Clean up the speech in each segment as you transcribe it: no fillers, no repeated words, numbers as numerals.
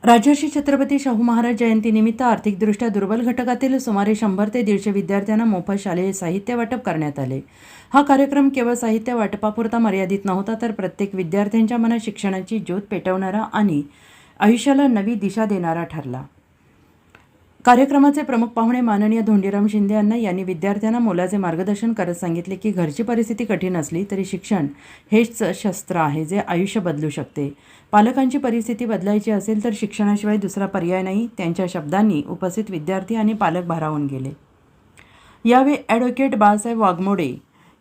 राजर्षी छत्रपती शाहू महाराज जयंतीनिमित्त आर्थिकदृष्ट्या दुर्बल घटकातील सुमारे 100 ते 150 विद्यार्थ्यांना मोफत शालेय साहित्य वाटप करण्यात आले. हा कार्यक्रम केवळ साहित्य वाटपापुरता मर्यादित नव्हता, तर प्रत्येक विद्यार्थ्यांच्या मनात शिक्षणाची ज्योत पेटवणारा आणि आयुष्याला नवी दिशा देणारा ठरला. कार्यक्रमाचे प्रमुख पाहुणे माननीय धोंडीराम शिंदे यांनी विद्यार्थ्यांना मोलाचे मार्गदर्शन करत सांगितले की घरची परिस्थिती कठीण असली तरी शिक्षण हेच शस्त्र आहे जे आयुष्य बदलू शकते. पालकांची परिस्थिती बदलायची असेल तर शिक्षणाशिवाय दुसरा पर्याय नाही. त्यांच्या शब्दांनी उपस्थित विद्यार्थी आणि पालक भारावून गेले. यावेळी ॲडव्होकेट बाळासाहेब वाघमोडे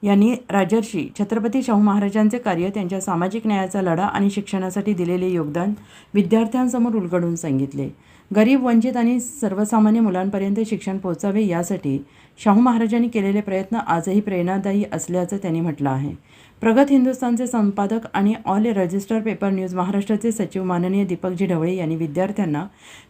यांनी राजर्षी छत्रपती शाहू महाराजांचे कार्य, त्यांच्या सामाजिक न्यायाचा लढा आणि शिक्षणासाठी दिलेले योगदान विद्यार्थ्यांसमोर उलगडून सांगितले. गरीब, वंचित आणि सर्वसामान्य मुलांपर्यंत शिक्षण पोहोचावे यासाठी शाहू महाराजांनी केलेले प्रयत्न आजही प्रेरणादायी असल्याचं त्यांनी म्हटलं आहे. प्रगत हिंदुस्थानचे संपादक आणि ऑल रजिस्टर पेपर न्यूज महाराष्ट्राचे सचिव माननीय दीपकजी ढवळे यांनी विद्यार्थ्यांना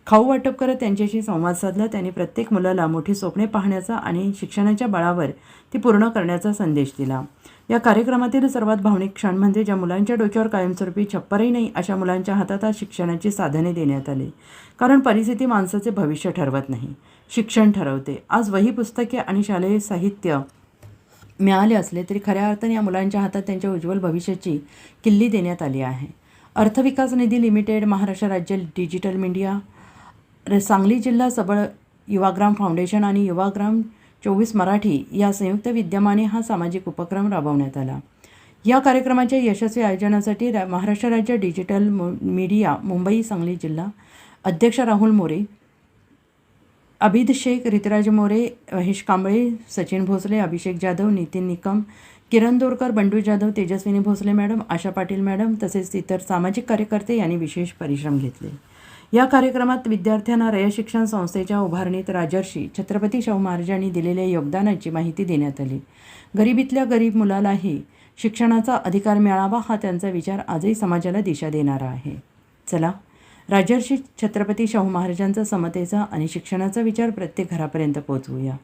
खाऊ वाटप करत त्यांच्याशी संवाद साधला. त्यांनी प्रत्येक मुलाला मोठी स्वप्ने पाहण्याचा आणि शिक्षणाच्या बळावर ती पूर्ण करण्याचा संदेश दिला. या कार्यक्रमातील सर्वात भावनिक क्षण म्हणजे ज्या मुलांच्या डोक्यावर कायमस्वरूपी छप्परही नाही अशा मुलांच्या हातात आज शिक्षणाची साधने देण्यात आली. कारण परिस्थिती माणसाचे भविष्य ठरवत नाही, शिक्षण ठरवते. आज वही, पुस्तके आणि शालेय साहित्य मिळाले असले तरी खऱ्या अर्थाने या मुलांच्या हातात त्यांच्या उज्ज्वल भविष्याची किल्ली देण्यात आली आहे. अर्थविकास निधी लिमिटेड, महाराष्ट्र राज्य डिजिटल मीडिया, सांगली जिल्हा सबळ युवाग्राम फाउंडेशन आणि युवाग्राम 24 मराठी या संयुक्त विद्यमाने हा सामाजिक उपक्रम राबवण्यात आला. या कार्यक्रमाच्या यशस्वी आयोजनासाठी महाराष्ट्र राज्य डिजिटल मीडिया मुंबई सांगली जिल्हा अध्यक्ष राहुल मोरे, अभिद शेख, ऋतुराज मोरे, महेश कांबळे, सचिन भोसले, अभिषेक जाधव, नितीन निकम, किरण दोरकर, बंडू जाधव, तेजस्विनी भोसले मॅडम, आशा पाटील मॅडम तसेच इतर सामाजिक कार्यकर्ते यांनी विशेष परिश्रम घेतले. या कार्यक्रमात विद्यार्थ्यांना रयत शिक्षण संस्थेच्या उभारणीत राजर्षी छत्रपती शाहू महाराजांनी दिलेल्या योगदानाची माहिती देण्यात आली. गरिबीतल्या गरीब मुलालाही शिक्षणाचा अधिकार मिळावा हा त्यांचा विचार आजही समाजाला दिशा देणारा आहे. चला, राजर्षी छत्रपती शाहू महाराजांचा समतेचा आणि शिक्षणाचा विचार प्रत्येक घरापर्यंत पोहोचवूया.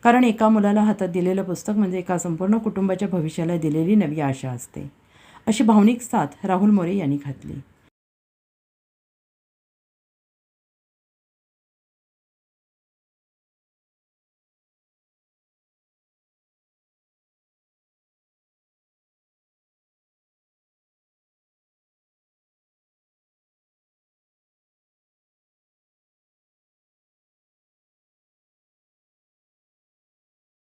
कारण एका मुलाला हातात दिलेलं पुस्तक म्हणजे एका संपूर्ण कुटुंबाच्या भविष्याला दिलेली नवी आशा असते, अशी भावनिक साथ राहुल मोरे यांनी घातली.